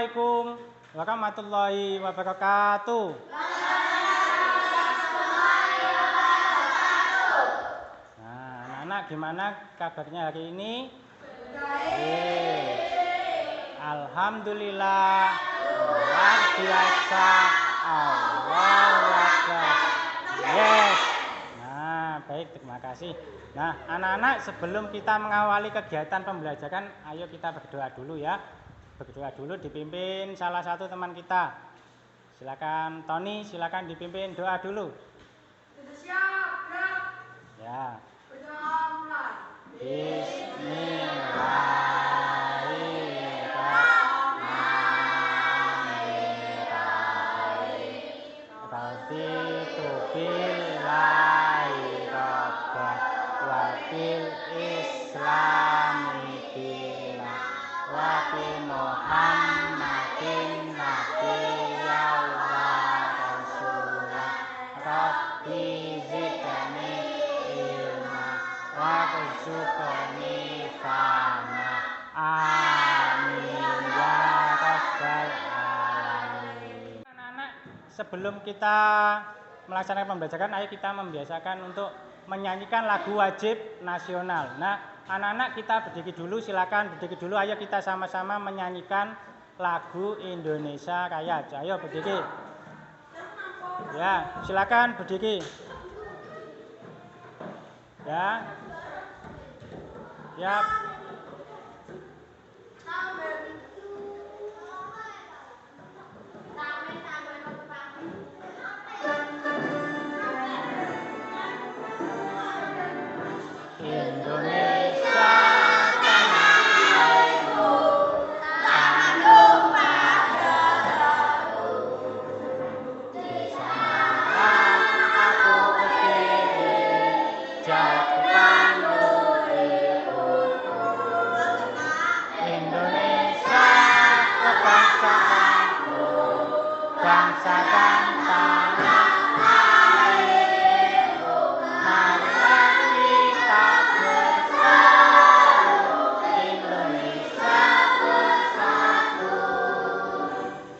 Assalamualaikum warahmatullahi wabarakatuh. Nah, anak-anak gimana kabarnya hari ini? Alhamdulillah, luar biasa, Allahu Akbar. Yes. Nah, baik, terima kasih. Nah, anak-anak sebelum kita mengawali kegiatan pembelajaran, ayo kita berdoa dulu ya. Berdoa dulu dipimpin salah satu teman kita. Silakan Tony, silakan dipimpin doa dulu. Siap, ya. Bismillahirrahmanirrahim. Raditu billahi rabban wa bil islami dinan wa bi Muhammadin nabiyyan wa rasulah rabbi zidni ilma warzuqni fahma amin ya rabbal alamin. Anak-anak, sebelum kita melaksanakan pembelajaran, ayo kita membiasakan untuk menyanyikan lagu wajib nasional. Nah, anak-anak kita berdiri dulu, silakan berdiri dulu. Ayo kita sama-sama menyanyikan lagu Indonesia Raya. Ayo berdiri. Ya, silakan berdiri. Ya. Ya. Indonesia tanah airku, tanggung padaku. Di sana aku berdiri, jatuhkan ibuku. Indonesia kebangsaanku, bangsa dan tanah airku. Marilah kita bersatu, Indonesia bersatu.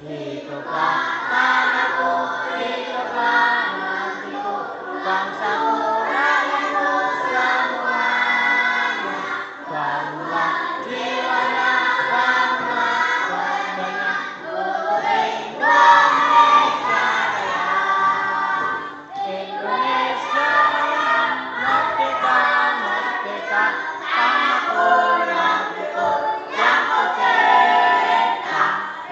Hiduplah tanahku, hiduplah negeriku, bangsaku, rakyatku semuanya. Bangunlah jiwanya, bangunlah badannya untuk Indonesia Raya. Indonesia Raya, merdeka, merdeka, tanahku, negeriku yang kucinta.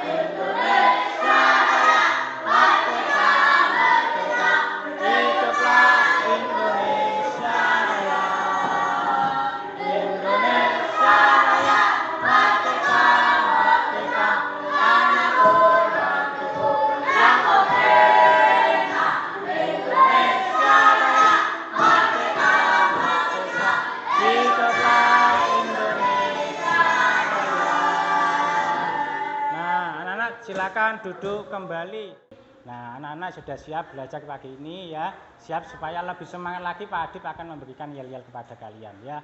Indonesia Raya, merdeka, merdeka, hiduplah Indonesia Raya. Indonesia Raya, merdeka, merdeka, tanahku, negeriku yang kucinta. Indonesia Raya, merdeka, merdeka, hiduplah Indonesia Raya. Nah, anak-anak silakan duduk kembali. Nah, anak-anak sudah siap belajar pagi ini ya. Siap supaya lebih semangat lagi, Pak Adip akan memberikan yel-yel kepada kalian ya.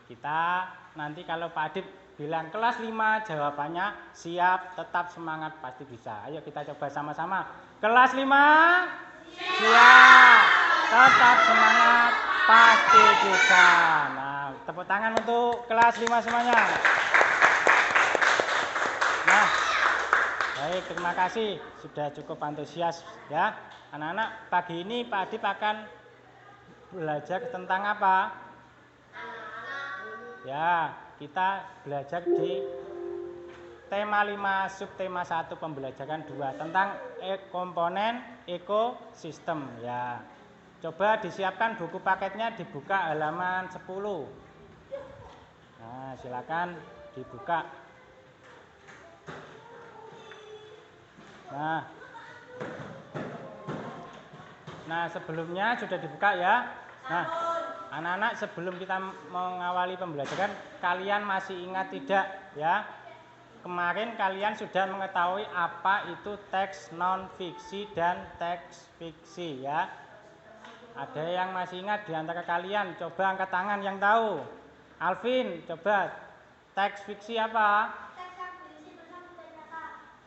Kita nanti kalau Pak Adip bilang kelas 5 jawabannya siap, tetap semangat, pasti bisa. Ayo kita coba sama-sama. Kelas 5 siap, tetap semangat, pasti bisa. Nah, tepuk tangan untuk kelas 5 semuanya. Nah, baik, terima kasih sudah cukup antusias ya. Anak-anak, pagi ini Pak Adip akan belajar tentang apa? Ya, kita belajar di tema 5 subtema 1 pembelajaran 2 tentang komponen ekosistem ya. Coba disiapkan buku paketnya, dibuka halaman 10. Nah, silakan dibuka. Nah, sebelumnya sudah dibuka ya. Nah, anak-anak sebelum kita mengawali pembelajaran, kalian masih ingat tidak ya? Kemarin kalian sudah mengetahui apa itu teks non fiksi dan teks fiksi ya. Ada yang masih ingat di antara kalian? Coba angkat tangan yang tahu. Alvin, coba teks fiksi apa?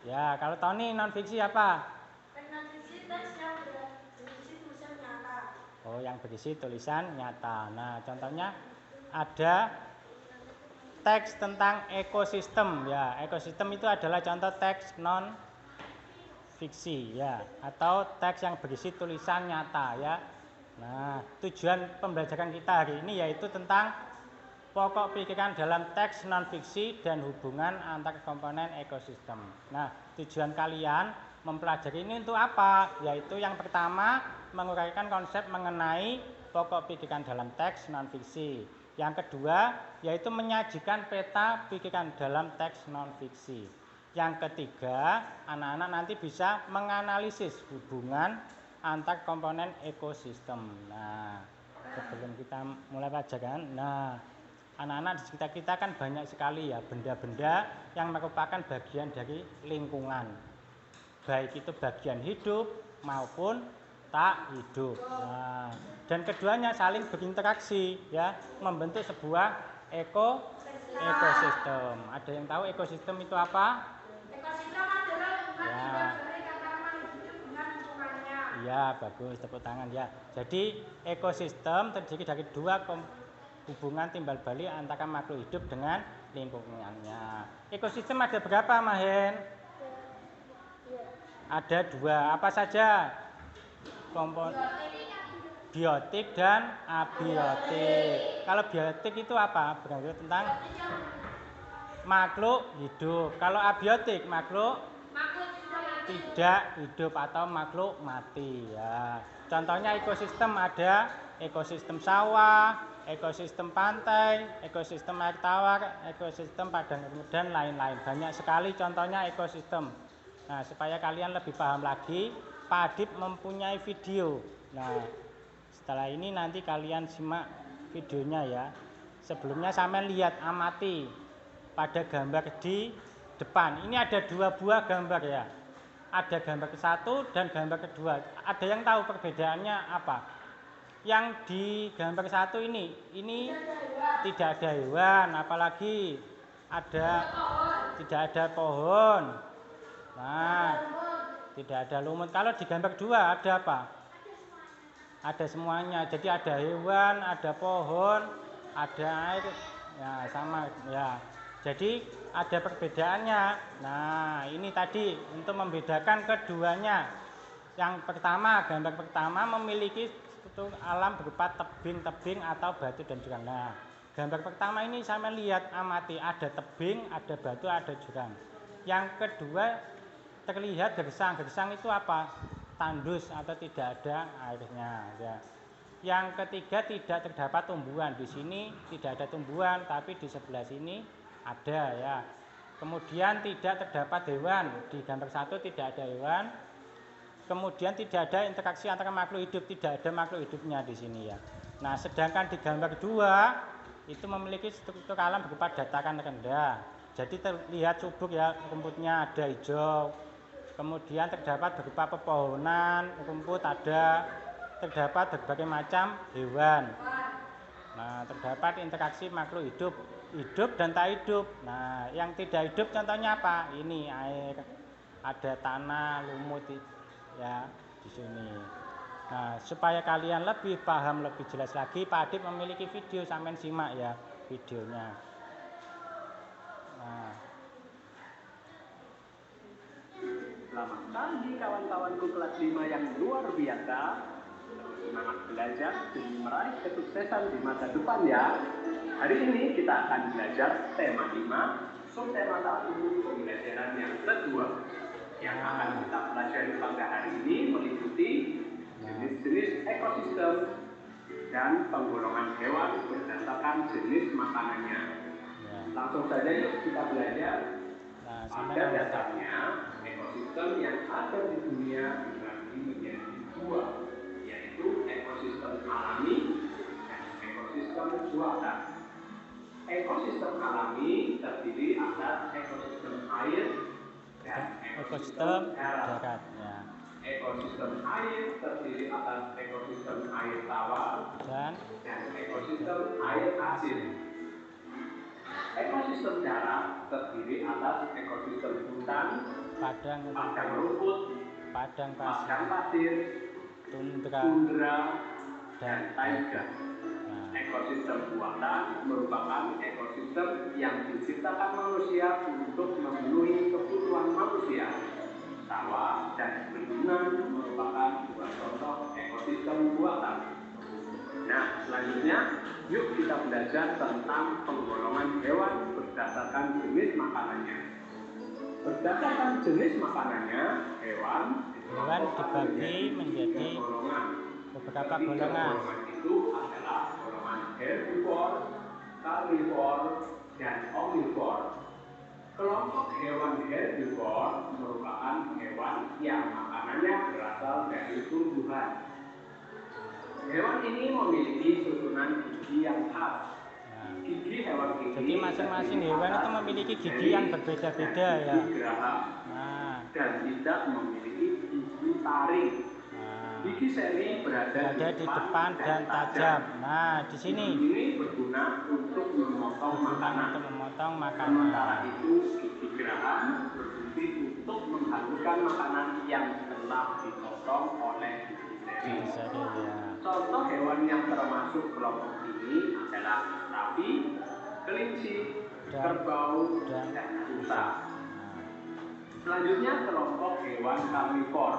Ya, kalau Tony non fiksi apa? Non fiksi teks yang berisi tulisan nyata. Oh, yang berisi tulisan nyata. Nah, contohnya ada teks tentang ekosistem ya. Ekosistem itu adalah contoh teks non fiksi ya, atau teks yang berisi tulisan nyata ya. Nah, tujuan pembelajaran kita hari ini yaitu tentang pokok pikiran dalam teks non-fiksi dan hubungan antar komponen ekosistem. Nah, tujuan kalian mempelajari ini untuk apa? Yaitu yang pertama, menguraikan konsep mengenai pokok pikiran dalam teks non-fiksi. Yang kedua, yaitu menyajikan peta pikiran dalam teks non-fiksi. Yang ketiga, anak-anak nanti bisa menganalisis hubungan antar komponen ekosistem. Nah, sebelum kita mulai pelajaran, anak-anak di sekitar kita kan banyak sekali ya benda-benda yang merupakan bagian dari lingkungan. Baik itu bagian hidup maupun tak hidup. Nah, dan keduanya saling berinteraksi ya, membentuk sebuah ekosistem. Ada yang tahu ekosistem itu apa? Ekosistem adalah hubungan Ya. baik antara makhluk hidup dengan lingkungannya. Iya, bagus, tepuk tangan ya. Jadi ekosistem terdiri dari dua hubungan timbal balik antara makhluk hidup dengan lingkungannya. Ekosistem ada berapa, Mahen? Ada dua. Apa saja? Biotik dan abiotik. Kalau biotik itu apa? Berarti tentang makhluk hidup. Kalau abiotik makhluk tidak hidup atau makhluk mati ya. Contohnya ekosistem ada ekosistem sawah, ekosistem pantai, ekosistem air tawar, ekosistem padang rumput dan lain-lain. Banyak sekali contohnya ekosistem. Nah, supaya kalian lebih paham lagi, Pak Adip mempunyai video. Nah, setelah ini nanti kalian simak videonya ya. Sebelumnya sampai lihat, amati pada gambar di depan. Ini ada dua buah gambar ya. Ada gambar ke satu dan gambar kedua. Ada yang tahu perbedaannya apa? Yang di gambar satu ini tidak ada hewan, apalagi tidak ada pohon. Nah, tidak ada lumut. Kalau di gambar dua ada apa? Ada semuanya. Jadi ada hewan, ada pohon, ada air. Ya, sama ya. Jadi ada perbedaannya. Nah, ini tadi untuk membedakan keduanya. Yang pertama, gambar pertama memiliki struktur alam berupa tebing-tebing atau batu dan jurang. Nah, gambar pertama ini saya lihat amati, ada tebing, ada batu, ada jurang. Yang kedua terlihat gersang. Gersang itu apa? Tandus atau tidak ada airnya ya. Yang ketiga tidak terdapat tumbuhan. Di sini tidak ada tumbuhan, tapi di sebelah sini ada ya. Kemudian tidak terdapat hewan. Di gambar satu tidak ada hewan. Kemudian tidak ada interaksi antara makhluk hidup, tidak ada makhluk hidupnya di sini ya. Nah, sedangkan di gambar kedua itu memiliki struktur alam berupa dataran rendah. Jadi terlihat subur ya, rumputnya ada hijau. Kemudian terdapat berupa pepohonan, rumput ada, terdapat berbagai macam hewan. Nah, terdapat interaksi makhluk hidup dan tak hidup. Nah, yang tidak hidup contohnya apa? Ini air, ada tanah, lumut ya di sini. Nah, supaya kalian lebih paham, lebih jelas lagi, Pak Adip memiliki video, sampean simak ya videonya. Nah. Selamat pagi kawan-kawanku kelas 5 yang luar biasa. Semangat belajar demi meraih kesuksesan di masa depan ya. Hari ini kita akan belajar tema 5, subtema 1, pembelajaran yang kedua. Yang akan kita pelajari pada hari ini meliputi jenis-jenis ekosistem dan penggolongan hewan berdasarkan jenis makanannya. Langsung saja yuk kita belajar. Pada dasarnya, ekosistem yang ada di dunia dibagi menjadi dua, yaitu ekosistem alami dan ekosistem buatan. Ekosistem alami terdiri atas ekosistem air dan ekosistem darat. Ya. Ekosistem air terdiri atas ekosistem air tawar dan ekosistem air asin. Ekosistem darat terdiri atas ekosistem hutan, padang rumput, padang padang pasir, pasir, tundra, dan taiga. Nah, Ekosistem buatan merupakan ekosistem yang diciptakan manusia untuk memenuhi kebutuhan manusia. Sawah dan bendungan merupakan dua contoh ekosistem buatan. Nah, selanjutnya yuk kita belajar tentang penggolongan hewan berdasarkan jenis makanannya. Berdasarkan jenis makanannya, hewan dibagi menjadi beberapa golongan. Itu adalah golongan herbivore, carnivore, dan omnivore. Kelompok hewan herbivore merupakan hewan yang makanannya berasal dari tumbuhan. Hewan ini memiliki susunan gigi yang khas. Gigi hewan ini Jadi masing-masing hewan itu memiliki gigi yang berbeda-beda ya. Nah, dan tidak memiliki gigi taring. Gigi seri berada di depan dan tajam. Nah, di sini ini berguna untuk memotong makanan. Sementara itu, gigi geraham berfungsi untuk menghanguskan makanan yang telah dipotong oleh gigi seri. Ya. Contoh hewan yang termasuk kelompok ini adalah sapi, kelinci, kerbau, dan rusa. Selanjutnya kelompok hewan karnivor.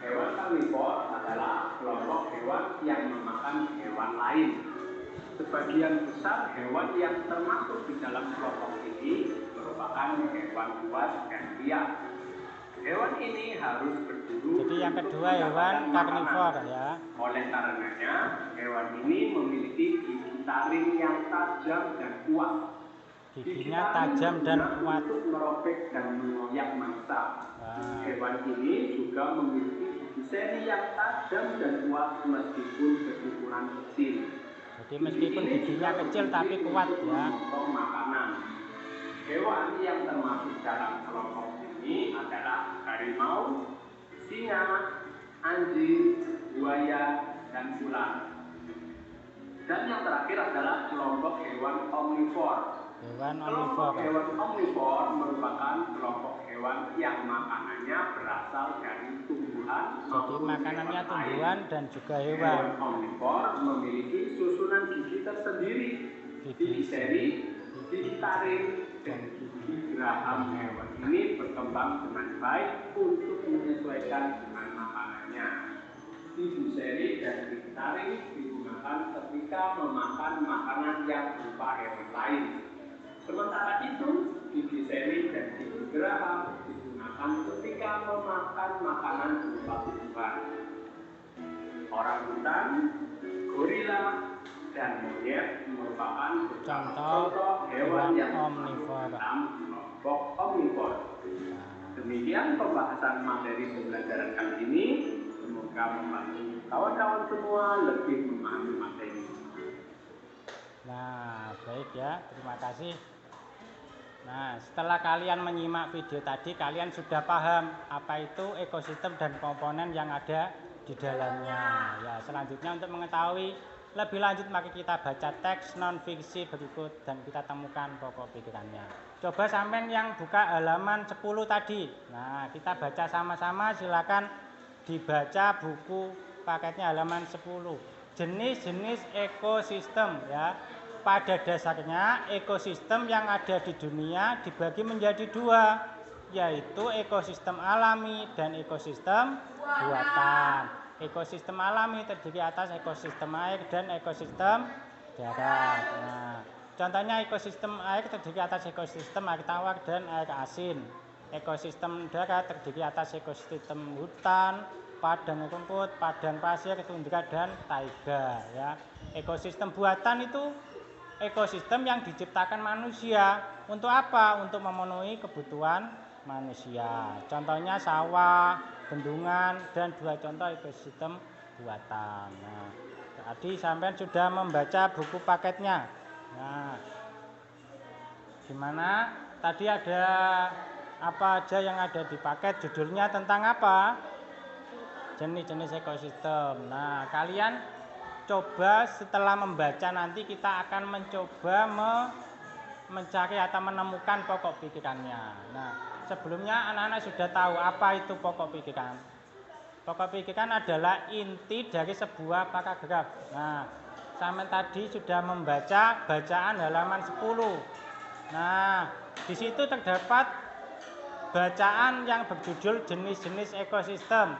Hewan karnivor adalah kelompok hewan yang memakan hewan lain. Sebagian besar hewan yang termasuk di dalam kelompok ini merupakan hewan buas dan liar. Hewan ini harus berburu. Jadi yang kedua hewan karnivor ya. Oleh karenanya, hewan ini memiliki gigi taring yang tajam dan kuat. Giginya tajam dan kuat untuk merobek dan mengoyak mangsa. Hewan ini juga memiliki gigi seri yang tajam dan kuat meskipun berukuran kecil. Jadi meskipun giginya kecil tapi kuat ya. Makanan. Hewan yang termasuk dalam kelompok ini adalah harimau, singa, anjing, buaya, dan ular. Dan yang terakhir adalah kelompok hewan omnivore. Kelompok hewan omnivore merupakan kelompok hewan yang makanannya berasal dari tumbuhan. Jadi makanannya tumbuhan dan juga hewan. Hewan omnivore memiliki susunan gigi tersendiri. Gigi seri, gigi taring, dan gigi geraham. Hewan ini berkembang dengan baik untuk menyesuaikan dengan makanannya. Gigi seri dan gigi taring digunakan ketika memakan makanan yang berupa hewan lain. Sementara itu, gigi seri dan gigi geraham digunakan ketika memakan makanan berupa tumbuhan. Orangutan, gorila, dan monyet merupakan contoh hewan yang omnivore. Kelompok omnivore. Demikian pembahasan materi pembelajaran kali ini. Semoga membantu kawan-kawan semua lebih memahami materi. Nah, baik ya, terima kasih. Nah, setelah kalian menyimak video tadi, kalian sudah paham apa itu ekosistem dan komponen yang ada di dalamnya. Ya, selanjutnya untuk mengetahui lebih lanjut, mari kita baca teks non-fiksi berikut dan kita temukan pokok pikirannya. Coba sampean yang buka halaman 10 tadi. Nah, kita baca sama-sama, silakan dibaca buku paketnya halaman 10. Jenis-jenis ekosistem ya. Pada dasarnya ekosistem yang ada di dunia dibagi menjadi dua, yaitu ekosistem alami dan ekosistem buatan. Ekosistem alami terdiri atas ekosistem air dan ekosistem darat. Nah, contohnya ekosistem air terdiri atas ekosistem air tawar dan air asin. Ekosistem darat terdiri atas ekosistem hutan, padang rumput, padang pasir, tundra dan taiga ya. Ekosistem buatan itu ekosistem yang diciptakan manusia. Untuk apa? Untuk memenuhi kebutuhan manusia. Contohnya sawah, bendungan, dan dua contoh ekosistem buatan. Nah, tadi sampean sudah membaca buku paketnya. Nah, gimana? Tadi ada apa aja yang ada di paket? Judulnya tentang apa? Jenis-jenis ekosistem. Nah, kalian coba setelah membaca nanti kita akan mencoba mencari atau menemukan pokok pikirannya. Nah, sebelumnya anak-anak sudah tahu apa itu pokok pikiran. Pokok pikiran adalah inti dari sebuah paragraf. Nah, sampai tadi sudah membaca bacaan halaman 10. Nah, di situ terdapat bacaan yang berjudul jenis-jenis ekosistem.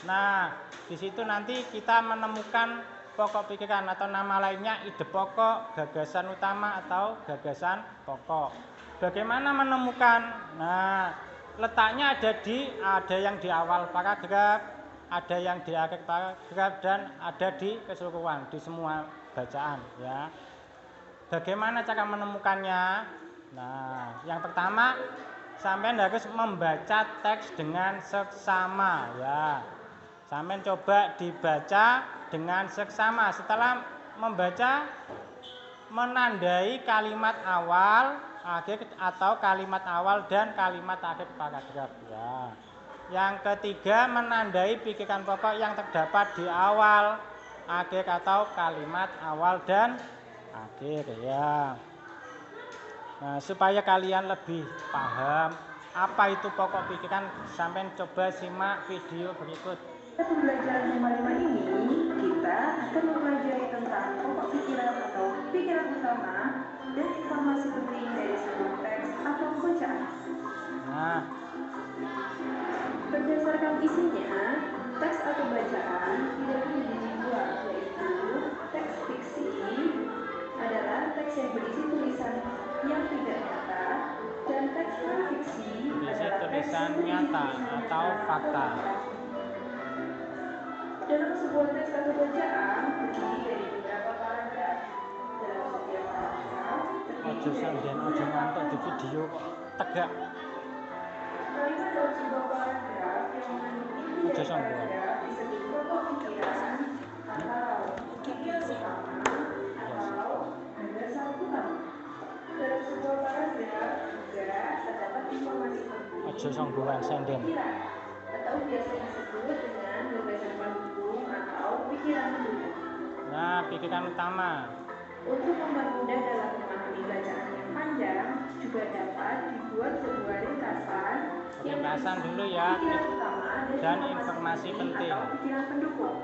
Nah, di situ nanti kita menemukan pokok pikiran atau nama lainnya ide pokok, gagasan utama atau gagasan pokok. Bagaimana menemukan? Nah, letaknya ada yang di awal paragraf, ada yang di akhir paragraf dan ada di keseluruhan di semua bacaan ya. Bagaimana cara menemukannya? Nah, yang pertama sampean harus membaca teks dengan seksama ya. Sampean coba dibaca dengan seksama. Setelah membaca, menandai kalimat awal, akhir atau kalimat awal dan kalimat akhir paragraf ya. Yang ketiga, menandai pikiran pokok yang terdapat di awal, akhir atau kalimat awal dan akhir ya. Nah, supaya kalian lebih paham apa itu pokok pikiran, sampean coba simak video berikut. Pembelajaran 5 ini kita akan mempelajari tentang pokok pikiran atau pikiran utama dan informasi penting dari sebuah teks atau bacaan. Nah, berdasarkan isinya, teks atau bacaan dibagi menjadi dua, yaitu teks fiksi adalah teks yang berisi tulisan yang tidak nyata dan teks non-fiksi adalah teks tulisan yang nyata berisi tulisan atau fakta. Dalam sebuah teks atau bacaan terdiri dari beberapa paragraf. Dalam setiap paragraf Ojo sampean ojo ngantuk di video kok tegak. kalimat dalam sebuah paragraf yang mengandung inti Ojo dari sombong. paragraf disebut pokok pikiran atau pikiran utama atau gagasan utama. Dalam sebuah paragraf juga terdapat informasi penting Ojo sombongan senden. pikiran atau biasa disebut dengan gagasan pendukung atau pikiran pendukung. Nah, pikiran utama. Untuk mempermudah dalam memahami bacaan yang panjang, juga dapat dibuat sebuah ringkasan yang Ringkasan berisi dulu ya, pikiran utama dan informasi penting. atau pikiran pendukung.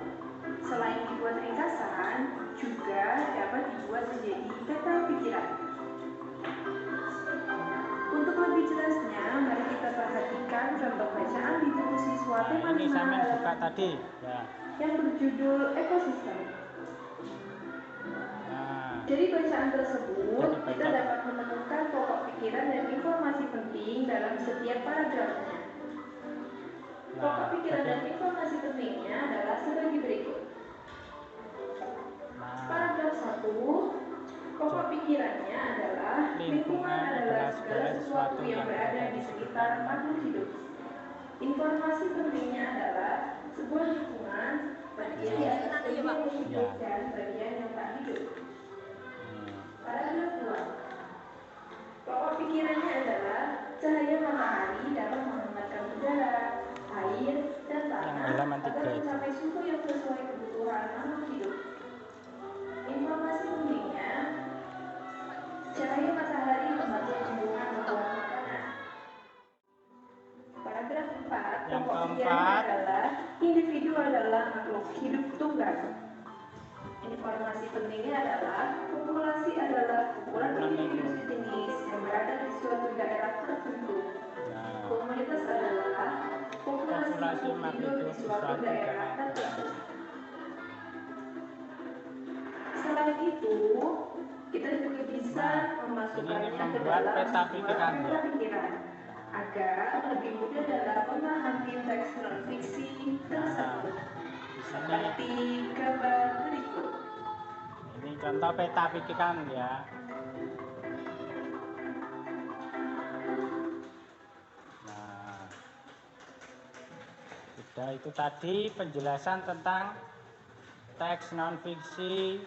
Selain dibuat ringkasan, juga dapat dibuat menjadi peta pikiran. Untuk lebih jelasnya, mari kita perhatikan contoh bacaan di buku siswa tema Nah, ini 5 sampean buka halaman tadi ya. yang berjudul ekosistem. Nah, Dari bacaan tersebut, Dari kita bacaan. dapat menemukan pokok pikiran dan informasi penting dalam setiap paragrafnya. Pokok pikiran dan informasi pentingnya adalah sebagai berikut. nah, Paragraf 1, pokok pikirannya adalah lingkungan adalah segala sesuatu yang berada di sekitar makhluk hidup. Informasi pentingnya adalah sebuah lingkungan terdiri atas bagian yang hidup dan bagian yang tak hidup. Paragraf 2, pokok pikirannya adalah cahaya matahari dapat menghangatkan udara, air, dan tanah halaman agar 3 itu. mencapai suhu yang sesuai kebutuhan makhluk hidup. Informasi pentingnya, cahaya matahari membantu tumbuhan membuat makanan. Paragraf 4, Yang pokok keempat. pikirannya adalah individu adalah makhluk hidup tunggal. Informasi pentingnya adalah populasi adalah kumpulan individu sejenis yang berada di suatu daerah tertentu. nah, Komunitas adalah populasi Populasi makhluk makhluk hidup di hidup suatu suatu daerah daerah tertentu. Selain itu, kita juga bisa memasukkannya ini ke membuat dalam peta sebuah pikiran, peta ya. pikiran agar lebih mudah dalam memahami teks non-fiksi tersebut. di sini Seperti gambar berikut. ini contoh peta pikiran ya. Nah, sudah itu tadi penjelasan tentang teks non-fiksi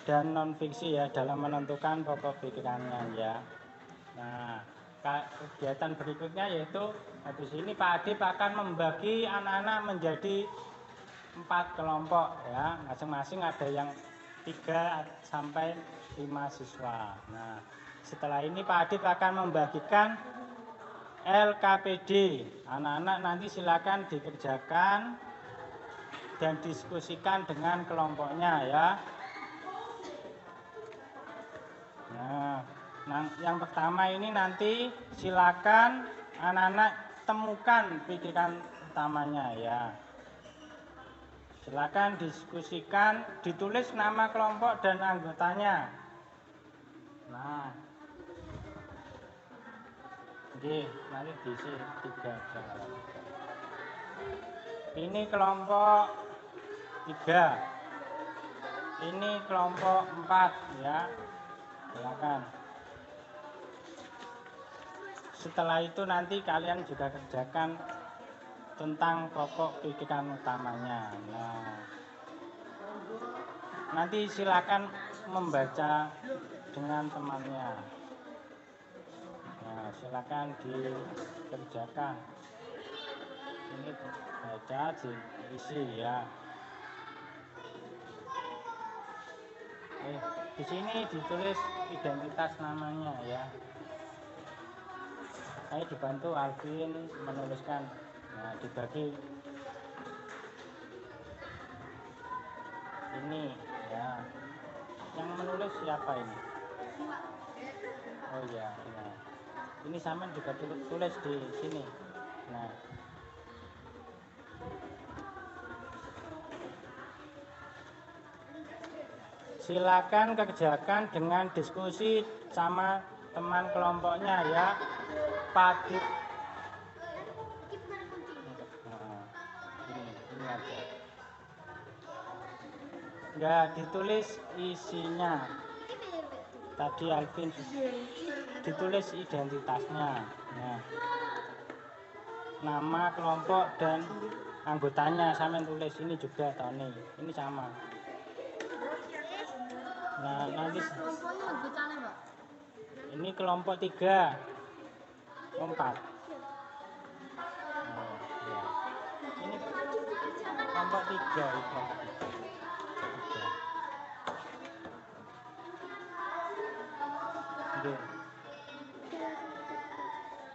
dan non-fiksi ya dalam menentukan pokok pikirannya ya. Nah, kegiatan berikutnya yaitu habis ini Pak Adip akan membagi anak-anak menjadi 4 kelompok ya, masing-masing ada yang 3 sampai 5 siswa. Nah, Setelah ini Pak Adip akan membagikan LKPD. Anak-anak nanti silakan dikerjakan dan diskusikan dengan kelompoknya ya. Nah, yang pertama ini nanti silakan anak-anak temukan pikiran utamanya ya. Silakan diskusikan, ditulis nama kelompok dan anggotanya. Nah, oke, nanti diisi 3 aja. Ini kelompok 3. Ini kelompok 4 ya. Silakan. Setelah itu nanti kalian juga kerjakan tentang pokok pikiran utamanya. Nah, nanti silakan membaca dengan temannya. Nah, silakan dikerjakan. Ini baca, diisi ya. Di sini ditulis identitas namanya ya. Saya dibantu Alvin menuliskan. Nah, dibagi ini ya. Yang menulis siapa ini? Oh ya, nah. Ini sama juga tulis di sini. Nah, silakan kerjakan dengan diskusi sama teman kelompoknya ya. Pak Adip. Ini aja. Enggak ditulis isinya. Tadi Alvin ditulis identitasnya. Nah, nama kelompok dan anggotanya sama tulis ini juga Tony. Ini sama. Nah, nanti ini kelompok 3, 4. Oh, ya. Ini kelompok 3 itu. Oke.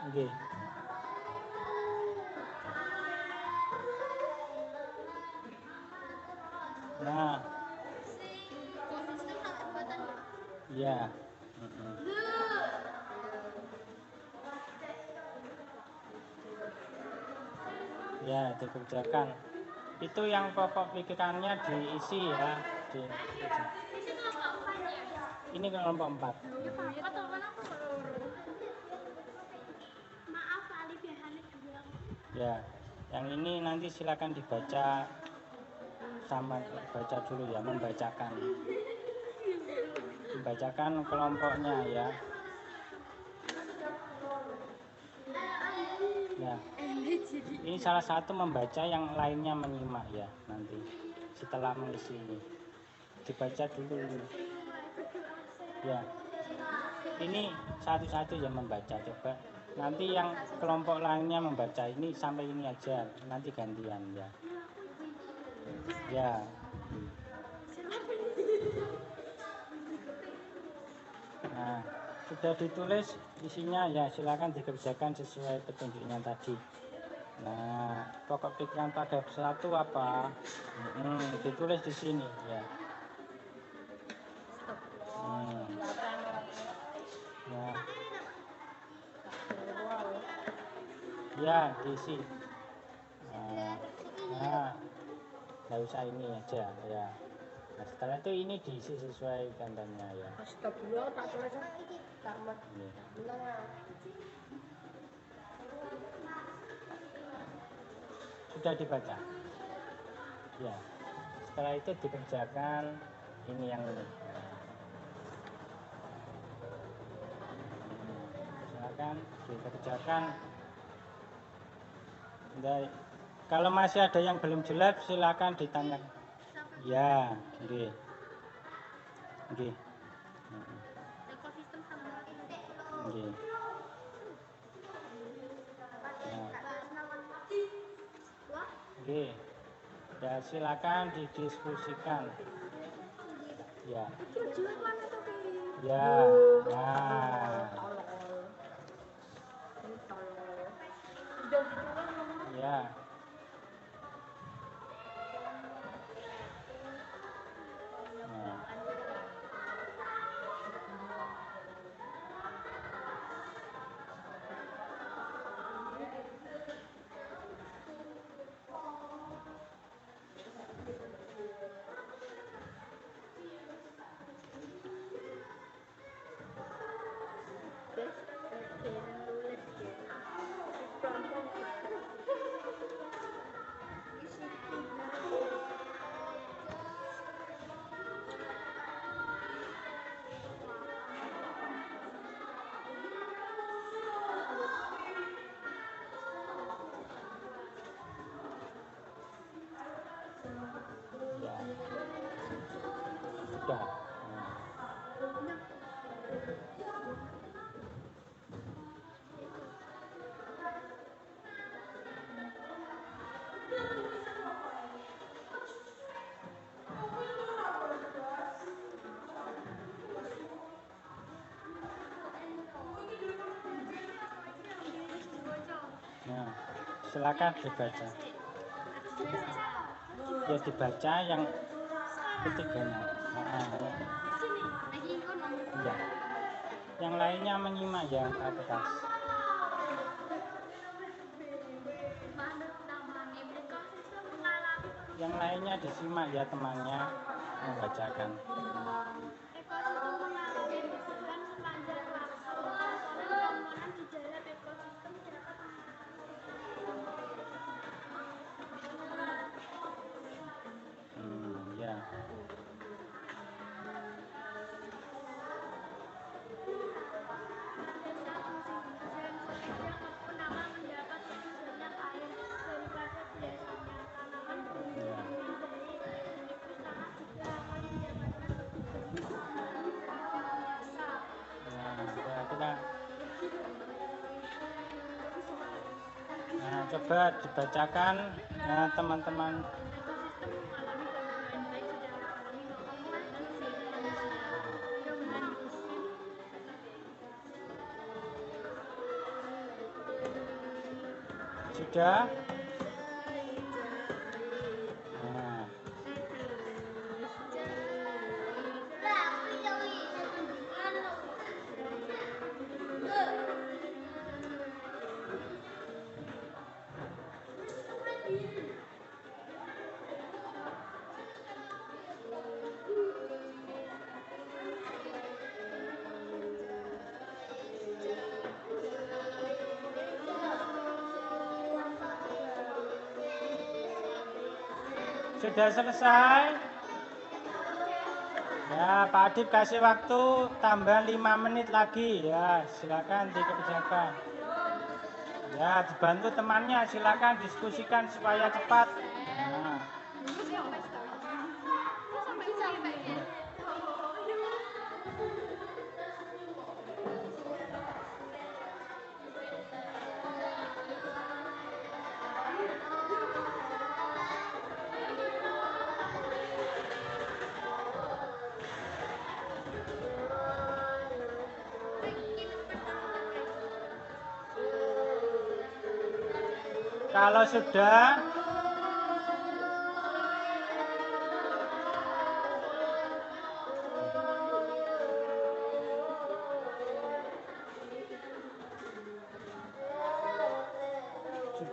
Oke. Nah, ya. Ya, dikerjakan. Itu yang pokok pikirannya diisi ya. Ini kelompok 4. Ya, yang ini nanti silakan dibaca sama baca dulu ya, membacakan kelompoknya ya. Ya, ini salah satu membaca, yang lainnya menyimak ya. Nanti setelah mengisi ini dibaca dulu ya. Ini satu-satu yang membaca, coba nanti yang kelompok lainnya membaca ini sampai ini aja, nanti gantian ya. Ya. Nah, sudah ditulis isinya ya, silakan dikerjakan sesuai petunjuknya tadi. Nah, pokok pikiran pada 1 apa? Ditulis di sini ya. Ya. Ya, diisi. Nah, nggak usah ini aja ya. Nah, setelah itu ini diisi sesuai gambarnya ya. Astagfirullah, tak tulis tamat. Sudah dibaca ya. Setelah itu dikerjakan ini yang ini. Silakan dikerjakan. Dan kalau masih ada yang belum jelas silakan ditanya ya. Oke. Oke. Oke. Oke. Ya, silakan didiskusikan. Ya. Ya. Nah. Ya. Nah. Ya. Sudah. Nah. Nah, silakan dibaca. Ya dibaca yang ketiganya. Ya. Yang lainnya menyimak ya ke atas. Yang lainnya disimak ya temannya membacakan. Ya. Nah, coba dibacakan ya teman-teman. Sudah? Nah. Sudah selesai? Ya, Pak Adib kasih waktu tambah 5 menit lagi ya, silakan dikerjakan. Ya, dibantu temannya, silakan diskusikan supaya cepat. Nah. Kalau sudah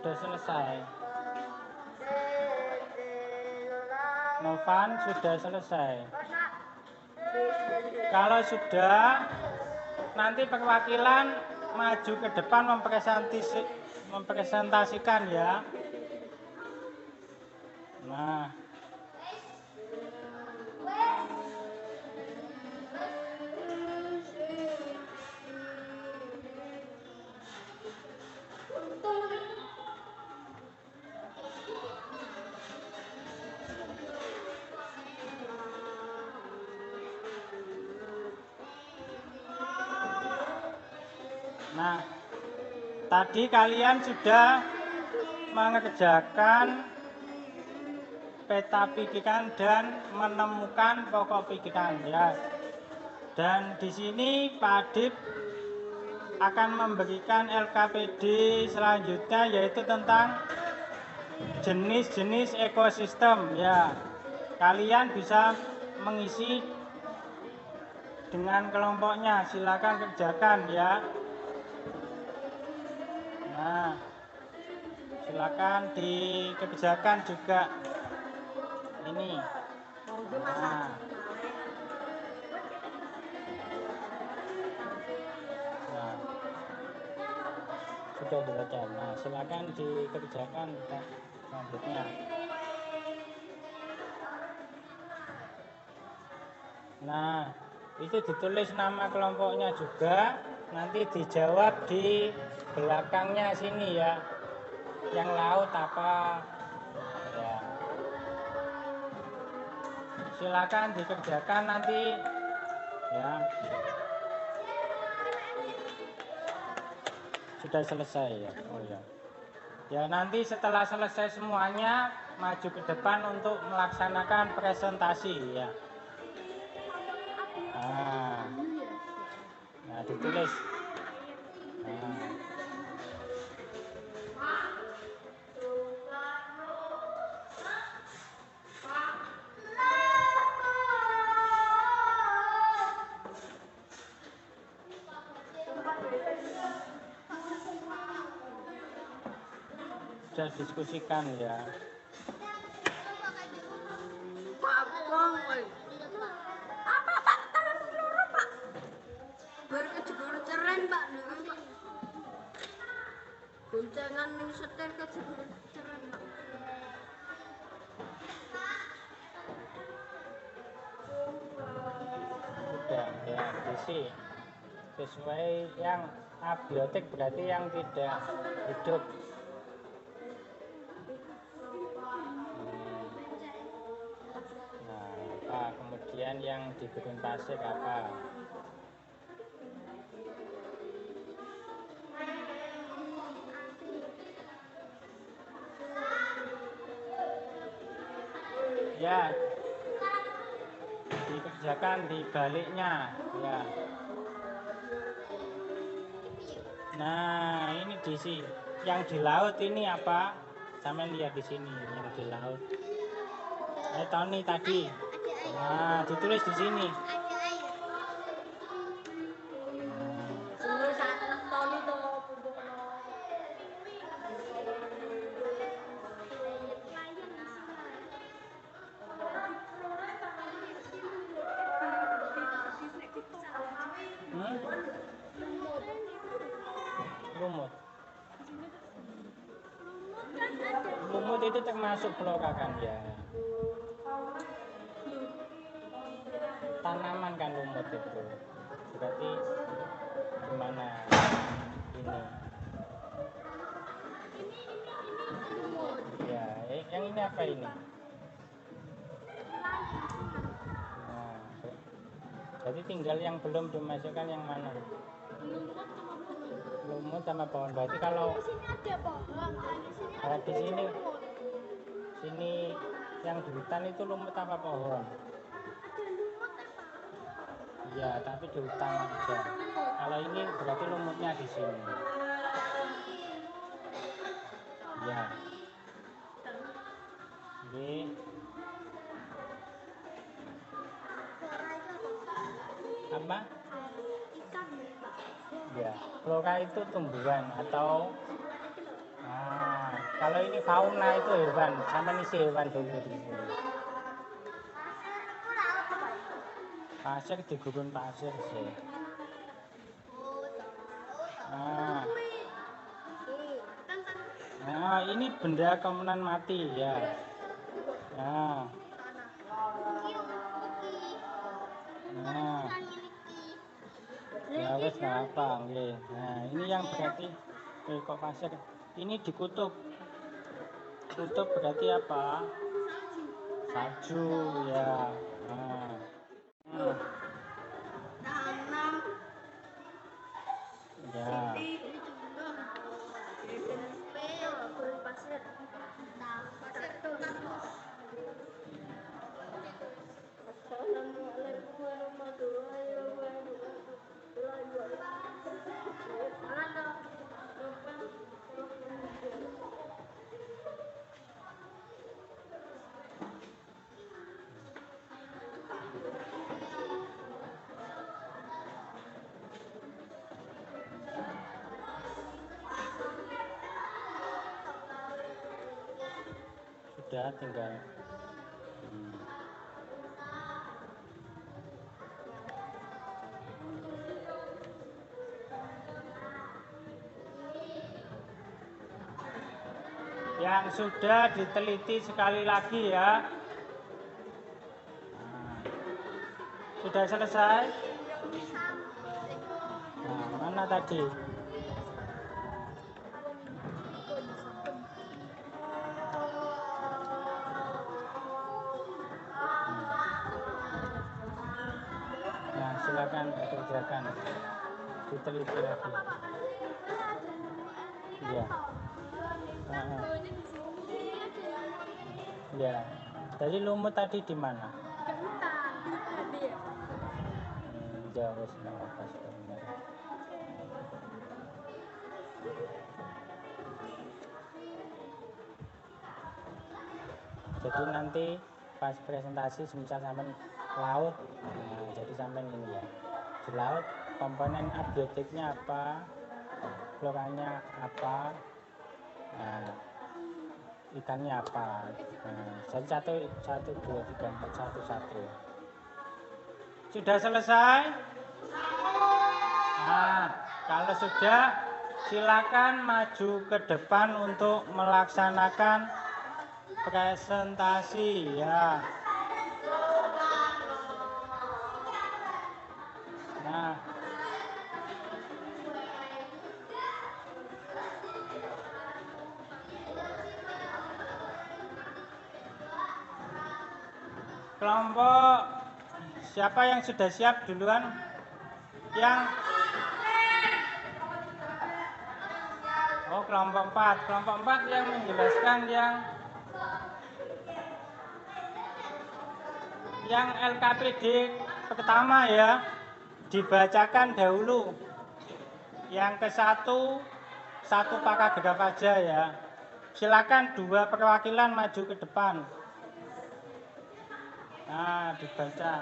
selesai. Novan sudah selesai. Kalau sudah, nanti perwakilan maju ke depan mempresentasikan ya. Nah. Nah, tadi kalian sudah mengerjakan peta pikiran dan menemukan pokok pikiran ya. Dan di sini Pak Adip akan memberikan LKPD selanjutnya, yaitu tentang jenis-jenis ekosistem ya. Kalian bisa mengisi dengan kelompoknya, silakan kerjakan ya. Nah, silakan dikerjakan juga ini. Nah, sudah dibaca. Nah, silakan dikerjakan selanjutnya. Nah, itu ditulis nama kelompoknya juga, nanti dijawab di belakangnya sini ya. Yang laut apa? Ya. Silakan dikerjakan nanti ya. Sudah selesai ya. Oh ya. Ya, nanti setelah selesai semuanya maju ke depan untuk melaksanakan presentasi ya. Nah, ditulis. Nah. Sudah diskusikan ya. Goncengan ning setir kejebur ceren. Sudah ya, isi sesuai yang abiotik berarti yang tidak hidup. Nah, apa kemudian yang di gurun pasir apa? Ya, dikerjakan di baliknya ya. Nah, ini di sini yang di laut ini apa? Sampai lihat di sini yang di laut. Tony tadi. Nah, ditulis di sini. Lumut. Lumut itu termasuk florakan ya. Tanaman kan lumut itu. Berarti gimana ini? Ya, yang ini apa ini? Nah, jadi tinggal yang belum dimasukkan yang mana? Lumut sama pohon. Berarti kalau di sini yang di hutan itu lumut apa pohon? Ya, tapi di hutan aja. Kalau ini berarti lumutnya di sini. Ya. Oke. Apa? Ya, flora itu tumbuhan atau kalau ini fauna itu hewan, sama isi hewan dulu di sini. Pasir di gurun pasir sih. Nah, ini benda komunan mati ya. Nah, ya wes apa nggih. Nah, ini yang berarti kok pasir. Ini dikutuk. Kutub berarti apa? Salju ya. Nah. Ya. Assalamualaikum warahmatullahi wabarakatuh. sudah tinggal yang sudah diteliti sekali lagi ya. Nah, sudah selesai? Nah, mana tadi? Nah, silakan dikerjakan, diteliti lagi. Iya. Ya, jadi lumut tadi di mana? Jauh apa sebenarnya. Jadi nanti pas presentasi semisal sampai laut, nah, jadi sampai ini ya. Di laut komponen abiotiknya apa, floranya apa, nah, ikannya apa. Nah, jadi 1, 2, 3, 4, 1, 1. Sudah selesai? Nah, kalau sudah silakan maju ke depan untuk melaksanakan presentasi ya. Nah, kelompok siapa yang sudah siap duluan? Kelompok 4. Kelompok 4 yang menjelaskan yang LKPD pertama ya, dibacakan dahulu. Yang ke-1 paragraf aja ya. Silakan 2 perwakilan maju ke depan. Nah, dibaca.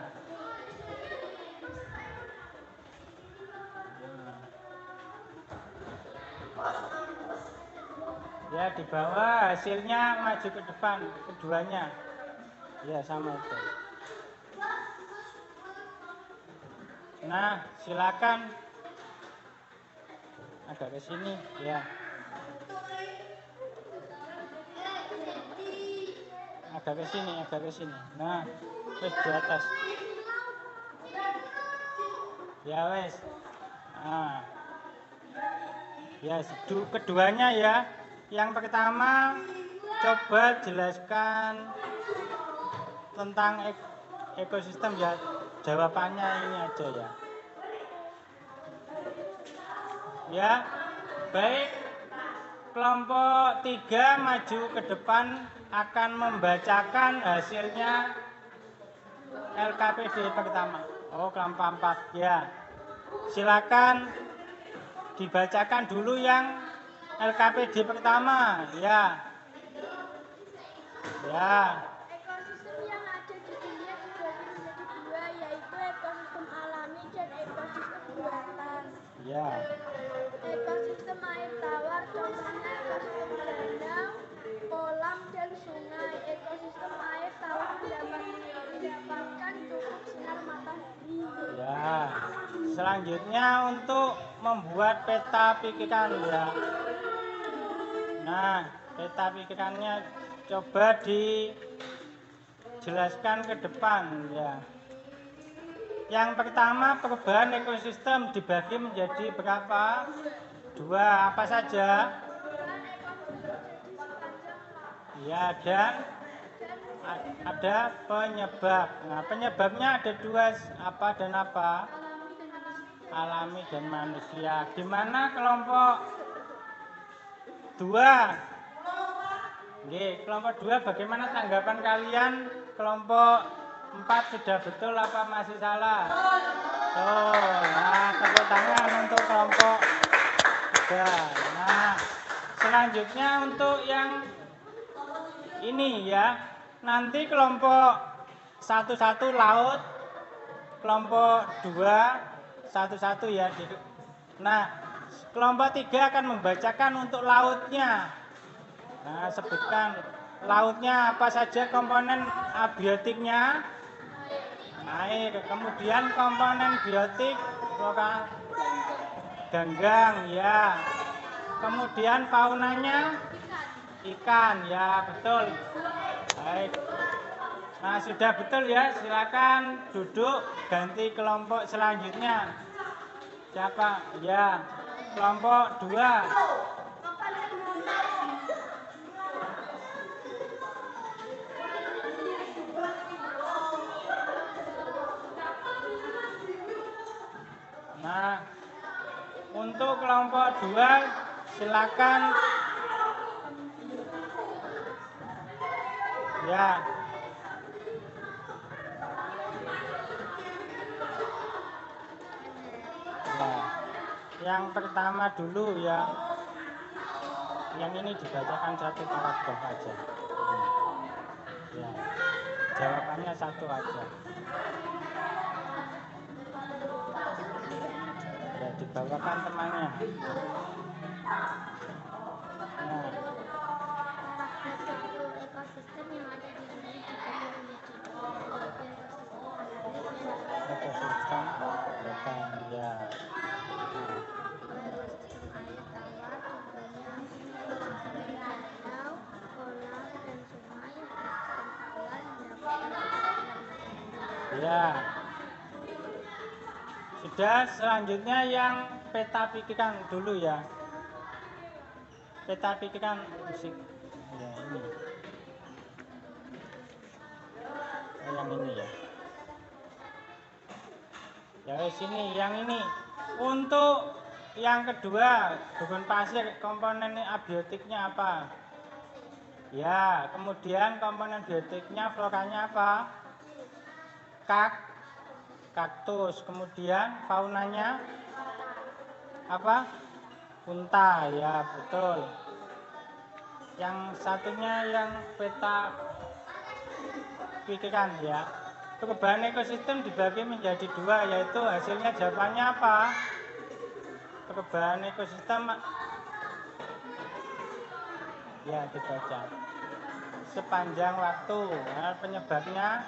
Ya, di bawah hasilnya maju ke depan keduanya. Ya, sama itu. Nah, silakan agak ke sini ya. Agak ke sini. Nah, wes di atas. Ya wes. Nah. Ya, keduanya ya. Yang pertama coba jelaskan tentang ekosistem ya. Jawabannya ini aja ya. Ya, baik. Kelompok 3 maju ke depan akan membacakan hasilnya LKPD pertama. Kelompok 4 ya. Silakan dibacakan dulu yang LKPD pertama ya. Ya. Ekosistem yang ada di dunia dibagi menjadi 2, yaitu ekosistem alami dan ekosistem buatan. Ya. Ekosistem air tawar contohnya ekosistem danau, kolam, dan sungai. Ekosistem air tawar mendapatkan cukup sinar matahari. Ya. Selanjutnya untuk membuat peta pikiran ya. Nah, peta pikirannya coba dijelaskan ke depan ya. Yang pertama, perubahan ekosistem dibagi menjadi berapa? 2, apa saja? Ya, dan ada penyebab. Nah, penyebabnya ada 2, apa dan apa? Alami dan manusia. Gimana kelompok 2? Oke, kelompok 2 bagaimana tanggapan kalian? Kelompok 4 sudah betul apa masih salah? Nah, tepuk tangan untuk kelompok 3. Nah, selanjutnya untuk yang ini ya. Nanti kelompok 1 laut, kelompok 2 1 ya. Nah, kelompok 3 akan membacakan untuk lautnya. Nah, sebutkan lautnya apa saja komponen abiotiknya? Air. Kemudian komponen biotik ganggang ya. Kemudian faunanya ikan ya, betul. Baik. Nah, sudah betul ya, silakan duduk ganti kelompok selanjutnya. Siapa? Ya, kelompok 2. Nah, untuk kelompok 2 silakan ya. Nah, yang pertama dulu ya. Yang ini dibacakan satu paragraf aja. Ya. Jawabannya satu aja. Ya, dibawakan temannya. Nah. Ekosistem yang ada di dunia juga memiliki Ekosistem hutan ya. ekosistem air tawar, contohnya danau, kolam, dan sungai. Ekosistem awan mendapatkan Ya. Sudah, selanjutnya yang peta pikiran dulu ya. Peta pikiran musik. Ya, ini. Yang ini ya. Ya, sini yang ini. Untuk yang kedua, gurun pasir, komponen abiotiknya apa? Ya, kemudian komponen biotiknya floranya apa? Kaktus. Kemudian faunanya apa? Unta, ya betul. Yang satunya yang peta pikiran ya. Perubahan ekosistem dibagi menjadi 2, yaitu hasilnya jawabannya apa? Perubahan ekosistem ya dibaca. Sepanjang waktu, nah, penyebabnya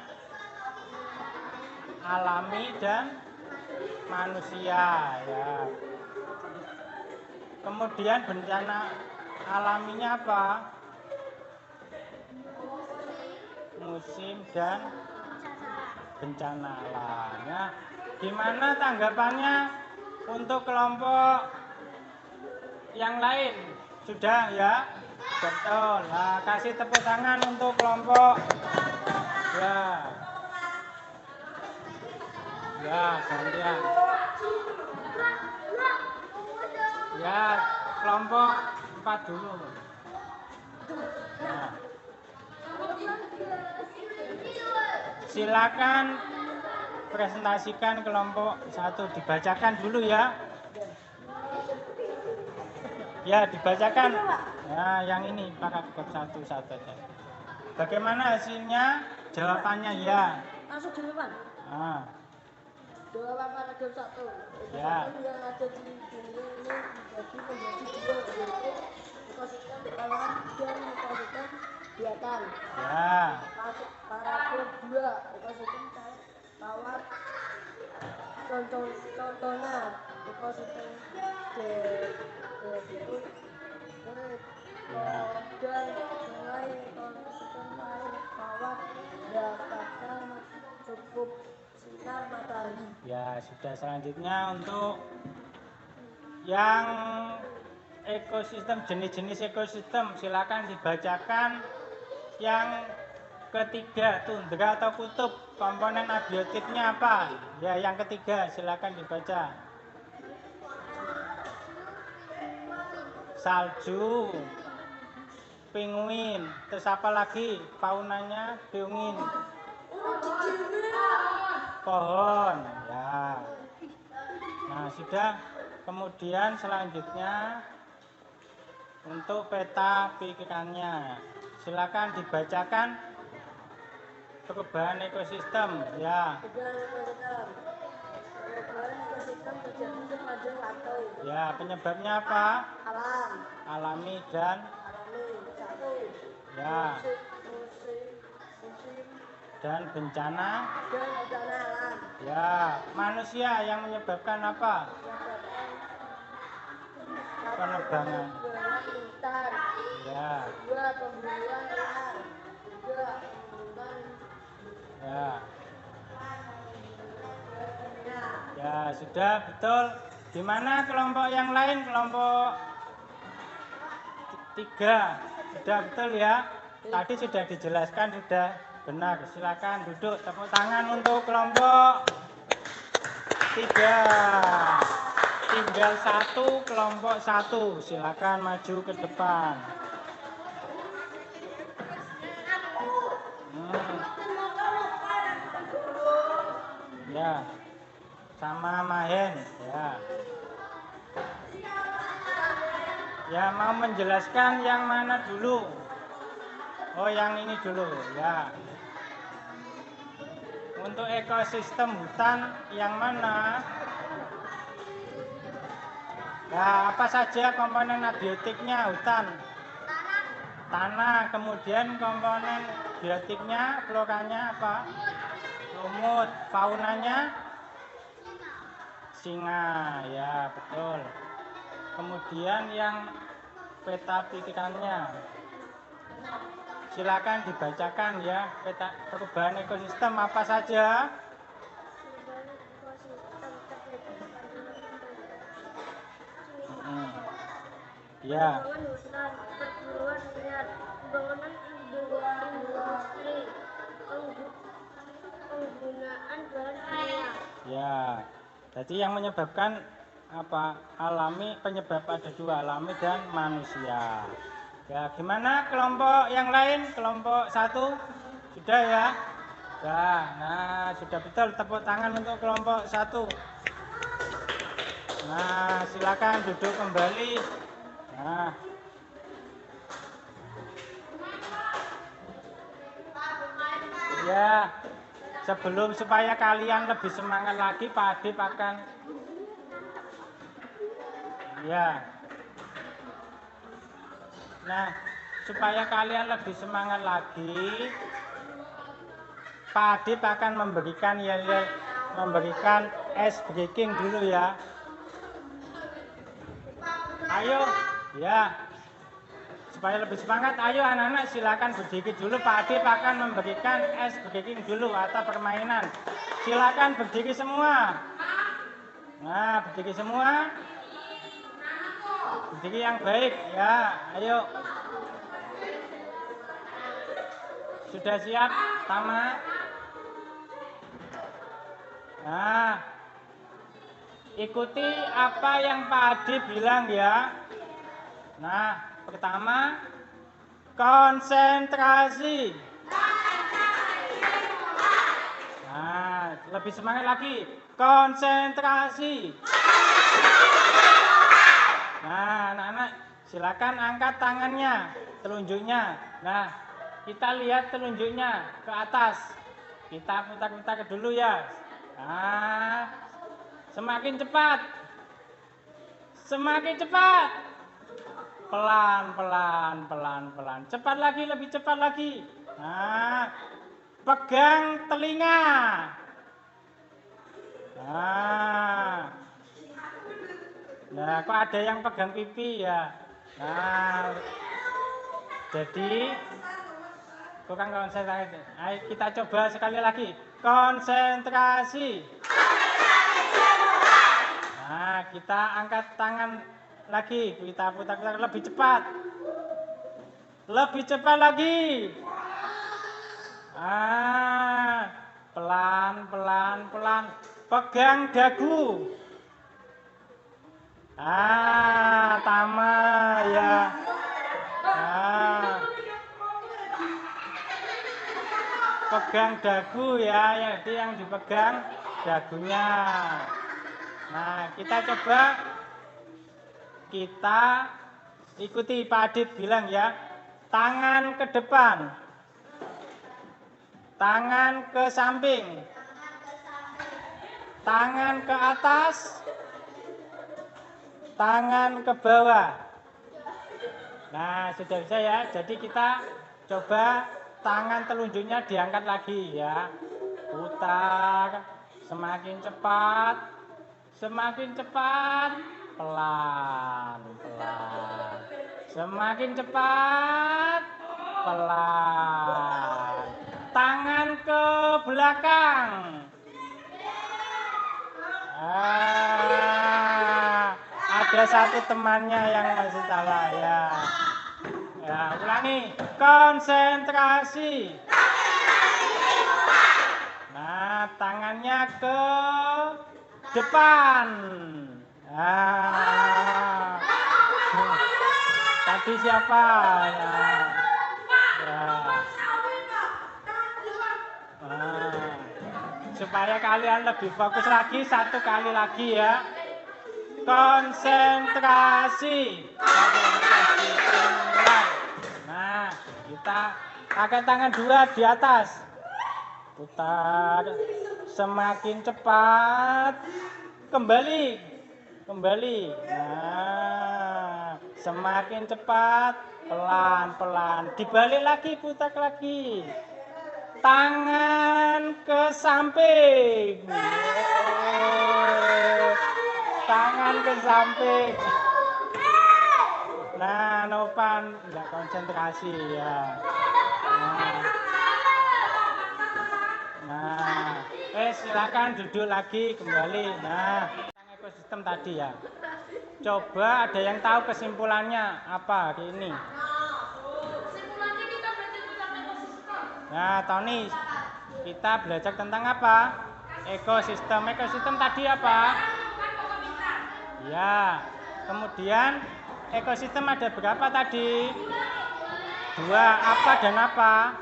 alami dan manusia ya. Kemudian bencana alaminya apa? Musim dan bencana alam. Nah, gimana tanggapannya untuk kelompok yang lain? Sudah ya? Betul. Nah, kasih tepuk tangan untuk kelompok ya. Ya, gantian. Ya, kelompok 4 dulu. Nah. Silakan presentasikan kelompok 1, dibacakan dulu ya. Ya, dibacakan. Nah, yang ini paragraf 1 saja. Bagaimana hasilnya? Jawabannya ya. Langsung jawaban. Nah. Jawaban paragraf 1. Ya. Ekosistem yang ada di dunia ini dibagi menjadi 2, yaitu ekosistem alam dan ekosistem biatan. Ya. Paragraf 2. Ekosistem tawar, contohnya ekosistem debu, dan sungai. Ekosistem air tawar mendapatkan cukup sinar matahari. Ya, sudah, selanjutnya untuk yang ekosistem, jenis-jenis ekosistem, silakan dibacakan. Yang ketiga, tundra atau kutub, komponen abiotiknya apa? Ya, yang ketiga, silakan dibaca. Salju, penguin, terus apa lagi? Faunanya penguin. Pohon, ya. Nah, sudah. Kemudian selanjutnya untuk peta pikirannya, silakan dibacakan perubahan ekosistem, ya. Perubahan ekosistem terjadi sepanjang waktu. Ya, penyebabnya apa? Alam. Alami dan Alami. 1. Ya. Musim Dan bencana. dan bencana alam. Ya. Manusia yang menyebabkan apa? Penebangan. Hutan. Ya. 2. Pembunuhan liar. 3. Pembunuhan. Ya. Ya, sudah betul. Di mana kelompok yang lain? Kelompok 3. Sudah betul ya. Tadi sudah dijelaskan, sudah benar. Silakan duduk. Tepuk tangan untuk kelompok 3. Tinggal 1 kelompok 1. Silakan maju ke depan. Ya. Sama Mahen, ya. Ya, mau menjelaskan yang mana dulu? Oh, yang ini dulu, ya. Untuk ekosistem hutan yang mana? Nah, apa saja komponen abiotiknya hutan? Tanah. Kemudian komponen biotiknya, floranya apa? Lumut. Faunanya? Singa, ya betul. Kemudian yang peta pikirannya, silakan dibacakan ya. Peta perubahan ekosistem apa saja? Ya. Pembangunan hutan, perburuan liar, pembangunan industri, penggunaan bahan kimia. Ya. Jadi yang menyebabkan apa? Alami, penyebab ada 2, alami dan manusia. Ya, gimana kelompok yang lain? Kelompok 1 sudah ya? Ya, nah sudah betul. Tepuk tangan untuk kelompok 1. Nah, silakan duduk kembali. Nah. Ya, sebelum supaya kalian lebih semangat lagi, Pak Adip akan ya. Nah, supaya kalian lebih semangat lagi, Pak Adip akan memberikan memberikan ice breaking dulu ya. Ayo, ya. Supaya lebih semangat, ayo anak-anak silakan berdiri dulu. Pak Adip akan memberikan ice breaking dulu atau permainan. Silakan berdiri semua. Nah, berdiri semua. Berdiri yang baik, ya. Ayo. Sudah siap, Tama? Nah, ikuti apa yang Pak Adip bilang ya. Nah, pertama, konsentrasi. Nah, lebih semangat lagi. Konsentrasi. Nah, anak-anak silakan angkat tangannya, telunjuknya. Nah, kita lihat telunjuknya ke atas. Kita putar-putar dulu ya. Nah, semakin cepat. Semakin cepat. Pelan-pelan, pelan-pelan. Cepat lagi, lebih cepat lagi. Nah, pegang telinga. Nah, kok ada yang pegang pipi ya? Nah, jadi kurang konsentrasi. Ayo kita coba sekali lagi. Konsentrasi. Nah, kita angkat tangan lagi. Kita putar-putar lebih cepat. Lebih cepat lagi. Pelan, pelan, pelan. Pegang dagu. Tama ya. Pegang dagu ya, jadi yang dipegang dagunya. Nah, kita coba, kita ikuti Pak Adip bilang ya. Tangan ke depan, tangan ke samping, tangan ke atas, tangan ke bawah. Nah, sudah bisa ya. Jadi kita Coba tangan telunjuknya diangkat lagi ya. Putar, semakin cepat, pelan, pelan. Semakin cepat, pelan. Tangan ke belakang. Ada satu temannya yang masih salah ya. Ya, ulangi. Konsentrasi. Nah, tangannya ke depan. Nah, tadi siapa? Ya. Supaya kalian lebih fokus lagi, satu kali lagi ya. Konsentrasi. Nah, kita pakai tangan dua di atas. Putar, semakin cepat, kembali. Nah, semakin cepat, pelan-pelan. Dibalik lagi, putar lagi. Tangan ke samping. Tangan ke samping. Nah, Novan nggak konsentrasi ya. Nah, silakan duduk lagi kembali. Nah, tentang ekosistem tadi ya. Coba ada yang tahu kesimpulannya apa hari ini? Kesimpulannya kita belajar tentang ekosistem. Nah, Tony, kita belajar tentang apa? Ekosistem. Ekosistem tadi apa? Ya. Kemudian ekosistem ada berapa tadi? 2. Apa dan apa?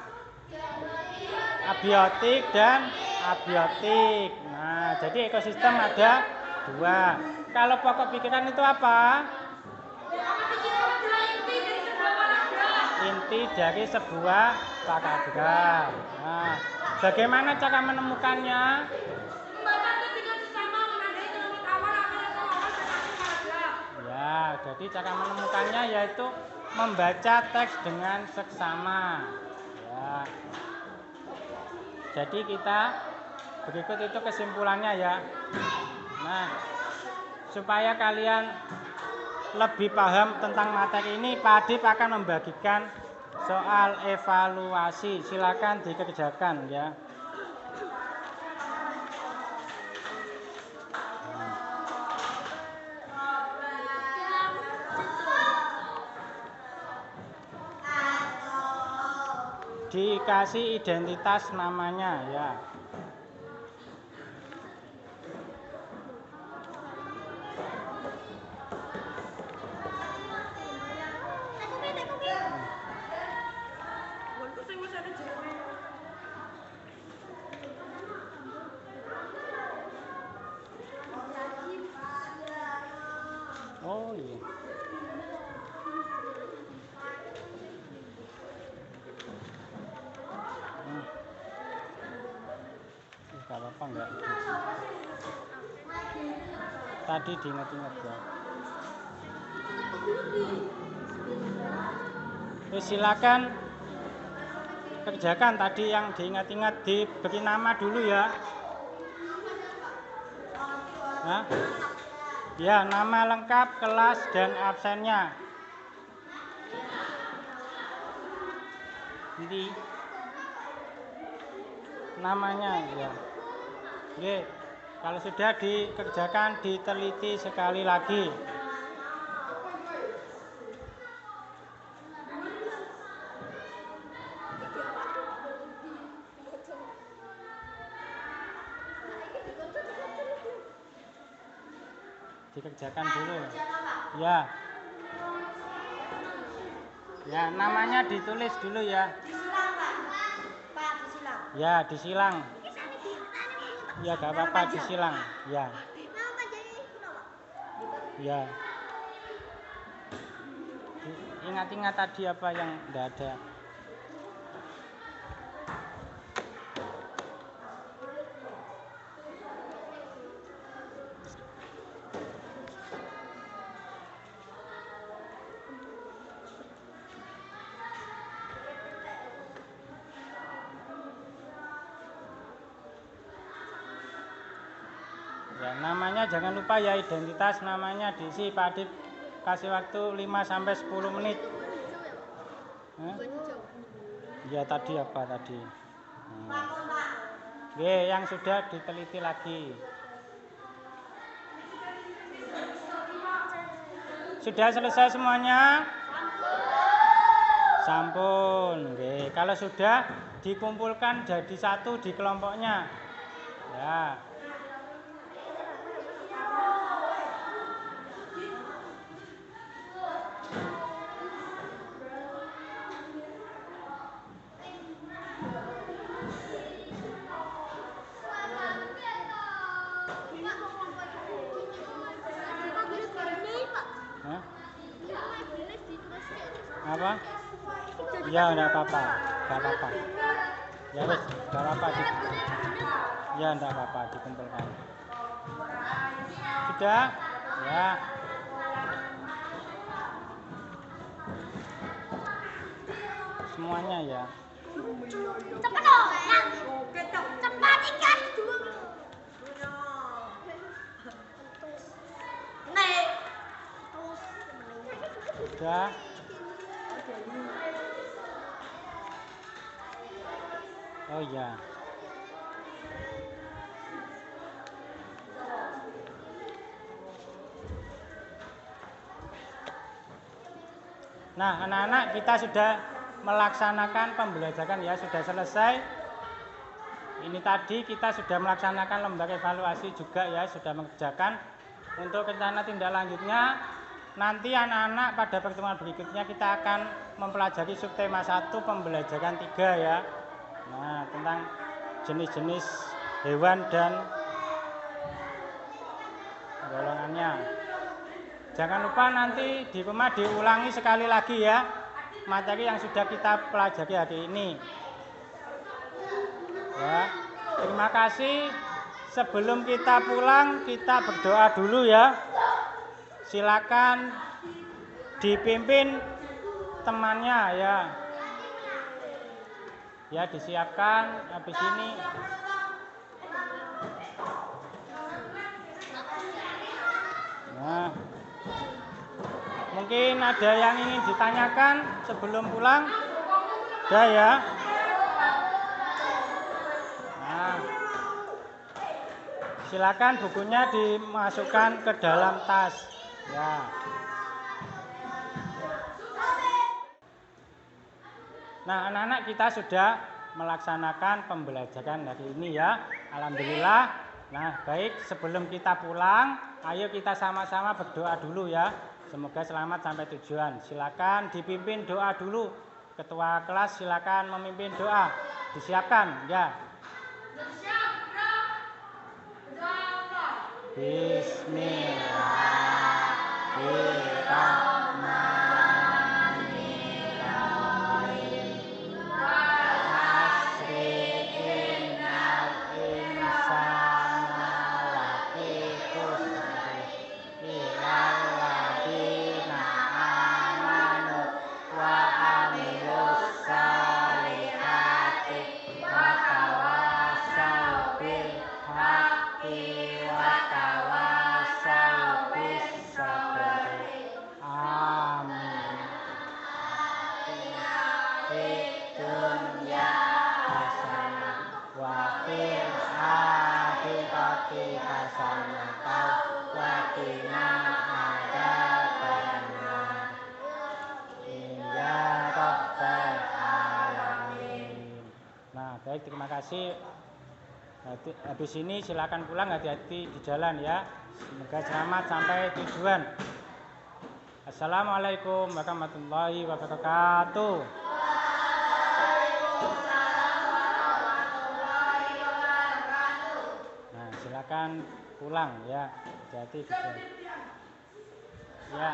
Abiotik dan abiotik. Nah, jadi ekosistem ada 2. Kalau pokok pikiran itu apa? Inti dari sebuah paragraf. Nah, bagaimana cara menemukannya? Ya, jadi cara menemukannya yaitu membaca teks dengan seksama. Ya. Jadi kita berikut itu kesimpulannya ya. Nah, supaya kalian lebih paham tentang materi ini, Pak Adip akan membagikan soal evaluasi. Silakan dikerjakan ya. Dikasih identitas namanya ya. Oh iya. Gak apa-apa enggak. Tadi diingat-ingat ya. Silakan kerjakan tadi yang diingat-ingat, diberi nama dulu ya. Nah, ya, nama lengkap, kelas dan absennya. Jadi namanya ya. Oke, kalau sudah dikerjakan, diteliti sekali lagi. Dikerjakan dulu. Ya. Ya, namanya ditulis dulu ya. Pak, disilang. Ya, disilang. Ya, gak apa-apa disilang. Ya. Ya. Ingat-ingat tadi apa yang enggak ada. Ya, namanya jangan lupa ya, identitas namanya diisi. Pak Adip kasih waktu 5 sampai 10 menit. Ya tadi apa tadi? Oke, yang sudah diteliti lagi. Sudah selesai semuanya? Sampun. Oke, kalau sudah dikumpulkan jadi satu di kelompoknya. Ya. Hah? Apa? Ya enggak apa-apa, enggak apa-apa. Ya wes, enggak apa-apa. Ya enggak apa-apa dikumpulkan. Sudah? Ya. Semuanya ya. Cepat dong, cepat ikan. Nih. Sudah. Oh ya. Nah, anak-anak, kita sudah melaksanakan pembelajaran ya, sudah selesai. Ini tadi kita sudah melaksanakan lembaga evaluasi juga ya, sudah mengerjakan. Untuk rencana tindak lanjutnya, nanti anak-anak pada pertemuan berikutnya kita akan mempelajari subtema 1 pembelajaran 3 ya. Nah, tentang jenis-jenis hewan dan golongannya. Jangan lupa nanti di rumah diulangi sekali lagi ya materi yang sudah kita pelajari hari ini. Ya, terima kasih. Sebelum kita pulang, kita berdoa dulu ya. Silakan dipimpin temannya ya. Ya, disiapkan habis ini. Nah, mungkin ada yang ingin ditanyakan sebelum pulang? Ada ya? Nah, silakan bukunya dimasukkan ke dalam tas. Ya. Nah, anak-anak, kita sudah melaksanakan pembelajaran hari ini ya. Alhamdulillah. Nah, baik, sebelum kita pulang, ayo kita sama-sama berdoa dulu ya. Semoga selamat sampai tujuan. Silakan dipimpin doa dulu. Ketua kelas silakan memimpin doa. Disiapkan ya. Nah, baik, terima kasih. Habis ini silakan pulang, hati-hati di jalan ya. Semoga selamat sampai tujuan. Assalamualaikum warahmatullahi wabarakatuh. Nah, silakan pulang ya. Hati-hati di jalan. Ya.